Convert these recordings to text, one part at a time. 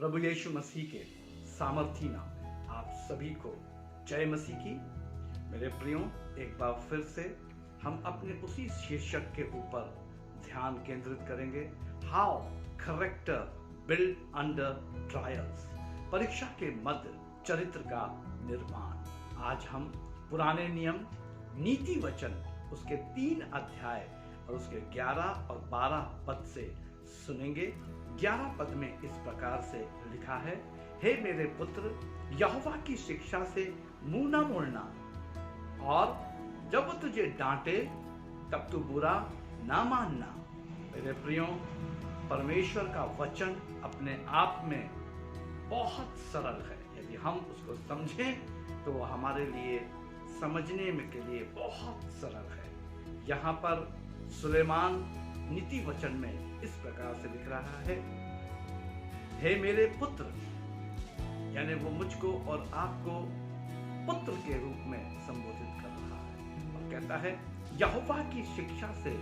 प्रभु यीशु मसीह के सामर्थी नाम में आप सभी को जय मसीह की। मेरे प्रियो, एक बार फिर से हम अपने उसी शीर्षक के ऊपर ध्यान केंद्रित करेंगे, how character build under trials, परीक्षा के मध्य चरित्र का निर्माण। आज हम पुराने नियम नीति वचन उसके 3 अध्याय और उसके 11 और 12 पद से सुनेंगे। 11 पद में इस प्रकार से लिखा है, हे मेरे पुत्र, यहोवा की शिक्षा से मुंह न मोड़ना, और जब वो तुझे डांटे तब तू बुरा ना मानना। मेरे प्रियो, परमेश्वर का वचन अपने आप में बहुत सरल है। यदि हम उसको समझें तो वह हमारे लिए समझने में के लिए बहुत सरल है। यहाँ पर सुलेमान नीति वचन में इस प्रकार से लिख रहा है, हे मेरे पुत्र, यानी वो मुझको और आपको पुत्र के रूप में संबोधित कर रहा है और कहता है, यहोवा की शिक्षा से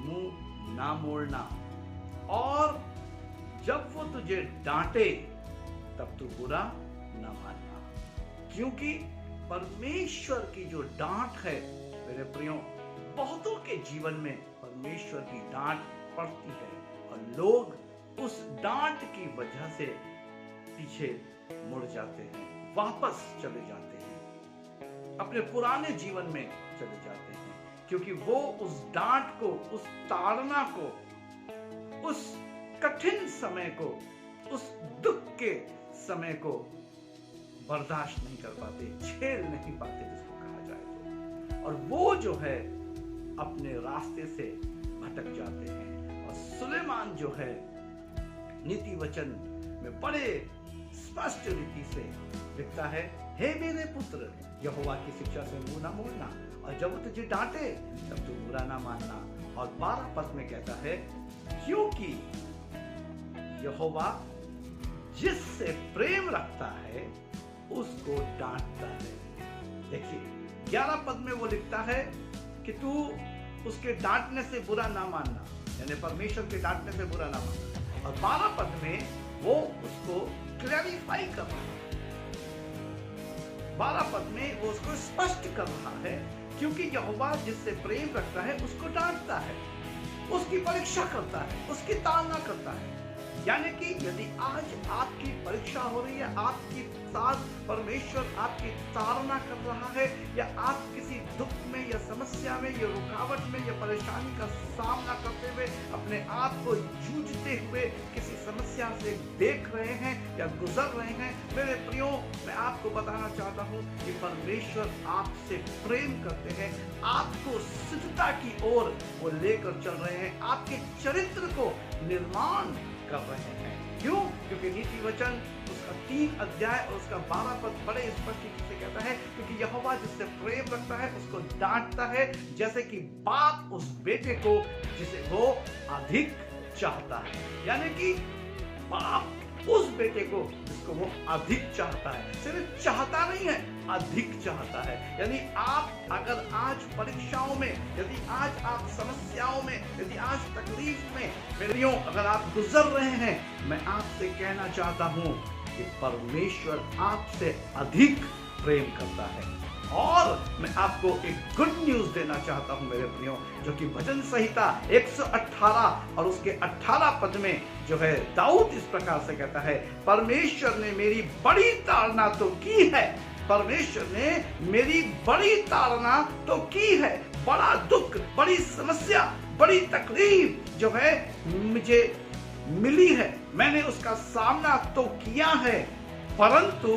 मुंह ना मोड़ना, और जब वो तुझे डांटे तब तू बुरा ना मानना। क्योंकि परमेश्वर की जो डांट है मेरे प्रियो, बहुतों के जीवन में परमेश्वर की डांट पड़ती है और लोग उस डांट की वजह से पीछे मुड़ जाते हैं, वापस चले जाते हैं, अपने पुराने जीवन में चले जाते हैं, क्योंकि वो उस डांट को, उस ताड़ना को, उस कठिन समय को, उस दुख के समय को बर्दाश्त नहीं कर पाते, झेल नहीं पाते जिसको कहा जाए तो, और वो जो है अपने रास्ते से भटक जाते हैं। और सुलेमान जो है नीति वचन में बड़े स्पष्ट रीति से लिखता है, हे मेरे पुत्र, यहोवा की शिक्षा से मुंह ना मोड़ना, और जब वो तुझे डांटे तब तू बुरा ना मानना। और 12 पद में कहता है, क्योंकि यहोवा जिससे प्रेम रखता है उसको डांटता है। देखिए 11 पद में वो लिखता है कि तू उसके डांटने से बुरा ना मानना, यानी परमेश्वर के डांटने से बुरा ना मानना, और 12 पद में वो उसको क्लैरिफाई कर रहा है। 12 पद में वो उसको स्पष्ट कर रहा है, क्योंकि यहोवा जिससे प्रेम रखता है उसको डांटता है, उसकी परीक्षा करता है, उसकी ताड़ना करता है। यानी कि यदि आज आपकी परीक्षा हो रही है, आपके साथ परमेश्वर आपकी ताड़ना कर रहा है, या आप किसी दुख में या समस्या में या रुकावट में या परेशानी का सामना करते हुए अपने आप को जूझते हुए किसी समस्या से देख रहे हैं या गुजर रहे हैं, मेरे प्रियो, मैं आपको बताना चाहता हूं कि परमेश्वर आपसे प्रेम करते हैं, आपको सिद्धता की ओर वो लेकर चल रहे हैं, आपके चरित्र को निर्माण कर रहे हैं। क्यों? क्योंकि नीति वचन उसका 3 अध्याय और उसका 12 पद बड़े स्पष्ट रूप से कहता है, क्योंकि यहोवा जिससे प्रेम रखता है उसको डांटता है, जैसे कि बाप उस बेटे को जिसे वो अधिक चाहता है। यानी कि बाप उस बेटे को जिसको वो अधिक चाहता है, सिर्फ चाहता नहीं है, अधिक चाहता है। यानी आप अगर आज परीक्षाओं में, यदि आज आप समस्याओं में, यदि आज तकलीफ में मेरियों अगर आप गुजर रहे हैं, मैं आपसे कहना चाहता हूं कि परमेश्वर आपसे अधिक प्रेम करता है। और मैं आपको एक गुड न्यूज देना चाहता हूं मेरे प्रियो, जो कि भजन संहिता 118 और उसके 18 पद में जो है दाऊद इस प्रकार से कहता है, परमेश्वर ने मेरी बड़ी ताड़ना तो की है, परमेश्वर ने मेरी बड़ी ताड़ना तो की है, बड़ा दुख, बड़ी समस्या, बड़ी तकलीफ जो है मुझे मिली है, मैंने उसका सामना तो किया है, परंतु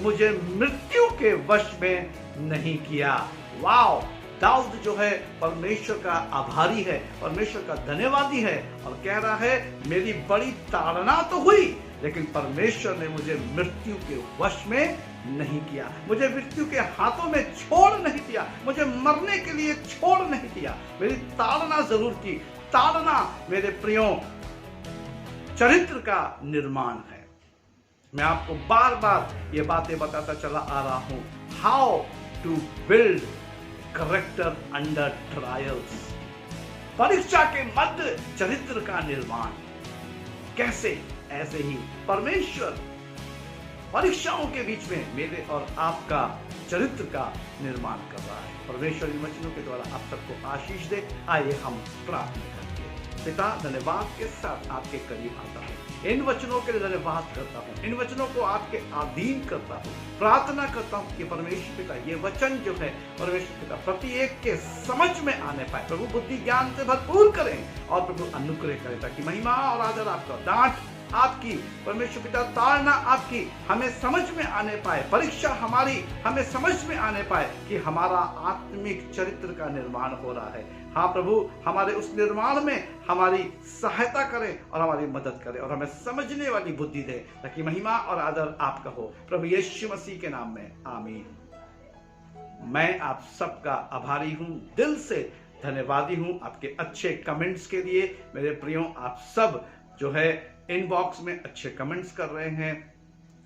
मुझे मृत्यु के वश में नहीं किया। वाओ! दाऊद जो है परमेश्वर का आभारी है, परमेश्वर का धन्यवादी है, और कह रहा है मेरी बड़ी ताड़ना तो हुई, लेकिन परमेश्वर ने मुझे मृत्यु के वश में नहीं किया, मुझे मृत्यु के हाथों में छोड़ नहीं दिया, मुझे मरने के लिए छोड़ नहीं दिया। मेरी ताड़ना जरूर की। ताड़ना मेरे प्रियो चरित्र का निर्माण है। मैं आपको बार बार ये बातें बताता चला आ रहा हूं, how to build character under trials, परीक्षा के मध्य चरित्र का निर्माण। कैसे ऐसे ही परमेश्वर परीक्षाओं के बीच में मेरे और आपका चरित्र का निर्माण कर रहा है। परमेश्वर इन वचनों के द्वारा आप सबको आशीष दे। आइए हम प्रार्थना करते हैं। पिता, धन्यवाद के साथ आपके करीब आता हूँ, इन वचनों के लिए धन्यवाद करता हूँ, इन वचनों को आपके अधीन करता हूँ। प्रार्थना करता हूँ कि परमेश्वर पिता ये वचन जो है परमेश्वर पिता प्रत्येक के समझ में आने पाए। प्रभु बुद्धि ज्ञान से भरपूर करें और प्रभु अनुग्रह करें, ताकि महिमा और आदर आपका, डांट आपकी, परमेश्वर पिता ताड़ना आपकी हमें समझ में आने पाए, परीक्षा हमारी हमें समझ में आने पाए कि हमारा आत्मिक चरित्र का निर्माण हो रहा है। हाँ प्रभु, हमारे उस निर्माण में हमारी सहायता करें और हमारी मदद करें और हमें समझने वाली बुद्धि दे, ताकि महिमा और आदर आपका हो। प्रभु यीशु मसीह के नाम में आमीन। मैं आप सबका आभारी हूँ, दिल से धन्यवादी हूँ आपके अच्छे कमेंट्स के लिए। मेरे प्रियो, आप सब जो है इनबॉक्स में अच्छे कमेंट्स कर रहे हैं,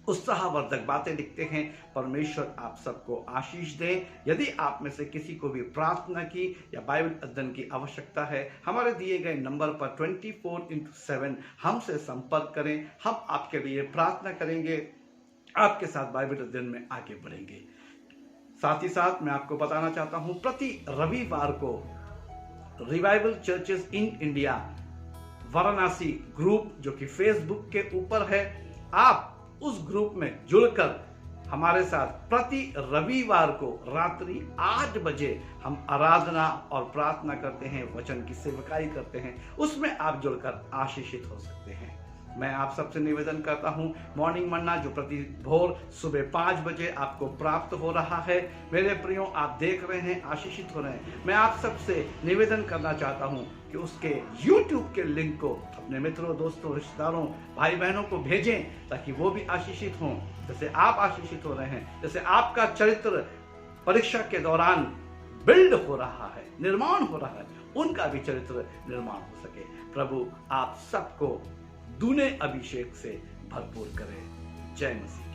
उत्साहवर्धक बातें लिखते हैं। परमेश्वर आप सबको आशीष दे। यदि आप में से किसी को भी प्रार्थना की या बाइबल अध्ययन की आवश्यकता है, हमारे दिए गए नंबर पर 24/7 हमसे संपर्क करें। हम आपके लिए प्रार्थना करेंगे, आपके साथ बाइबल अध्ययन में आगे बढ़ेंगे। साथ ही साथ मैं आपको बताना चाहता हूं, प्रति रविवार को revival churches in India Varanasi group जो कि फेसबुक के ऊपर है, आप उस ग्रुप में जुड़कर हमारे साथ प्रति रविवार को रात्रि 8 बजे हम आराधना और प्रार्थना करते हैं, वचन की सेवकाई करते हैं। उसमें आप जुड़कर आशीषित हो सकते हैं। मैं आप सबसे निवेदन करता हूं, मॉर्निंग मन्ना जो प्रति भोर सुबह 5 बजे आपको प्राप्त हो रहा है। मेरे प्रियो, आप देख रहे हैं, आशीषित हो रहे हैं। मैं आप सबसे निवेदन करना चाहता हूं कि उसके YouTube के लिंक को अपने मित्रों, दोस्तों, रिश्तेदारों, भाई बहनों को भेजें, ताकि वो भी आशीषित हों, जैसे आप आशीषित हो रहे हैं, जैसे आपका चरित्र परीक्षा के दौरान बिल्ड हो रहा है, निर्माण हो रहा है, उनका भी चरित्र निर्माण हो सके। प्रभु आप सबको दूने अभिषेक से भरपूर करे। जय मसीह।